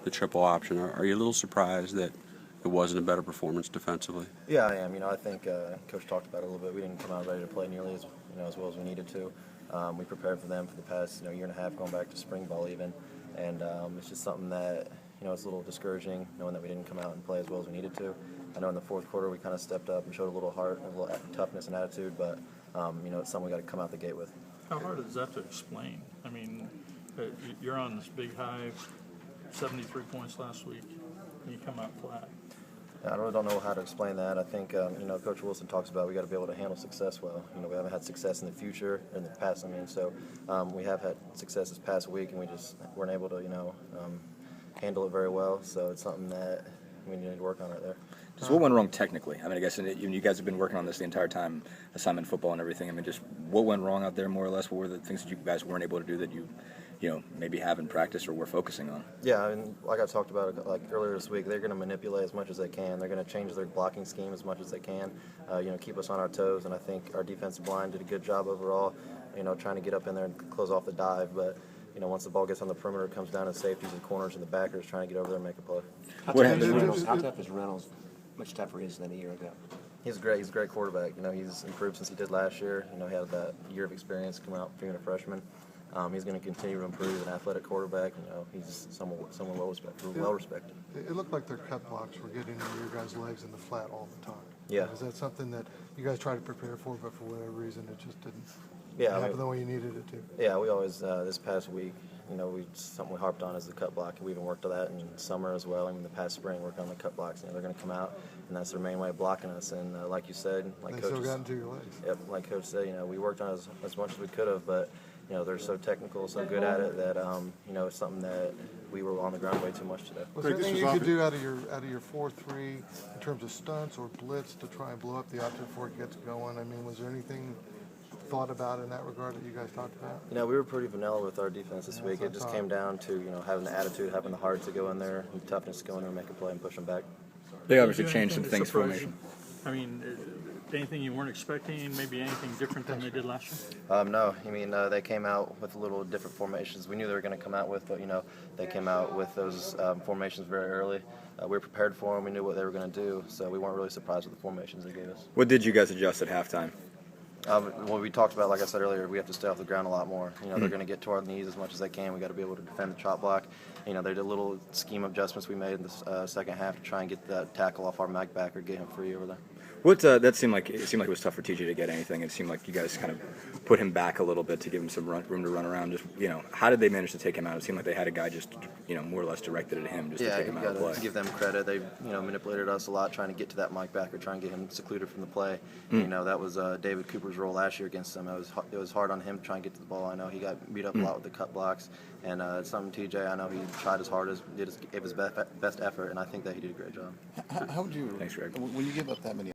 the triple option. Are you a little surprised that it wasn't a better performance defensively? Yeah, I am. I think Coach talked about it a little bit. We didn't come out ready to play nearly as well as we needed to. We prepared for them for the past year and a half, going back to spring ball even, and it's just something that it's a little discouraging knowing that we didn't come out and play as well as we needed to. I know in the fourth quarter we kind of stepped up and showed a little heart, a little toughness and attitude, but it's something we got to come out the gate with. How hard is that to explain? I mean, you're on this big high, 73 points last week, and you come out flat. I really don't know how to explain that. I think, Coach Wilson talks about we got to be able to handle success well. We haven't had success in the future, in the past, so we have had success this past week, and we just weren't able to, handle it very well. So it's something that we need to work on right there. Just what went wrong technically? I mean, I guess you guys have been working on this the entire time, assignment football and everything. I mean, just what went wrong out there, more or less? What were the things that you guys weren't able to do that you maybe have in practice or were focusing on? Yeah, like I talked about like earlier this week, they're going to manipulate as much as they can. They're going to change their blocking scheme as much as they can, keep us on our toes. And I think our defensive line did a good job overall, trying to get up in there and close off the dive. But once the ball gets on the perimeter, it comes down to safeties and corners and the backers trying to get over there and make a play. How tough is Reynolds? Much tougher is than a year ago. He's great. He's a great quarterback. He's improved since he did last year. He had that year of experience coming out being a freshman. He's going to continue to improve as an athletic quarterback. He's someone well respected. It looked like their cut blocks were getting into your guys' legs in the flat all the time. Yeah. Is that something that you guys tried to prepare for, but for whatever reason it just didn't happen the way you needed it to? Yeah, we always this past week, something we harped on is the cut block. We even worked on that in summer as well. The past spring worked on the cut blocks. They're going to come out, and that's their main way of blocking us. And like you said, like Coach still got into your legs. Yep, like Coach said, we worked on it as much as we could have, but they're so technical, so good at it that it's something that we were on the ground way too much today. Was there anything you could do out of your 4-3 in terms of stunts or blitz to try and blow up the option before it gets going? Was there anything thought about in that regard that you guys talked about? We were pretty vanilla with our defense this week. It just came down to having the attitude, having the heart to go in there, and the toughness to go in there and make a play and push them back. They obviously changed some things formation. Anything you weren't expecting, maybe anything different than they did last year? No. They came out with a little different formations. We knew they were going to come out with, but, they came out with those formations very early. We were prepared for them. We knew what they were going to do, so we weren't really surprised with the formations they gave us. What did you guys adjust at halftime? What we talked about, like I said earlier, we have to stay off the ground a lot more. They're going to get to our knees as much as they can. We got to be able to defend the chop block. They did little scheme adjustments we made in the second half to try and get that tackle off our Mac back or get him free over there. That seemed like it was tough for TJ to get anything. It seemed like you guys kind of put him back a little bit to give him some room to run around. Just how did they manage to take him out? It seemed like they had a guy just more or less directed at him just to take him out of play. Yeah, give them credit. They manipulated us a lot trying to get to that Mike back or trying to get him secluded from the play. That was David Cooper's role last year against them. It was hard on him trying to get to the ball. I know he got beat up a lot with the cut blocks, and it's something TJ. I know he tried as hard as gave his best effort, and I think that he did a great job. How would you? Thanks, Greg. When you give up that many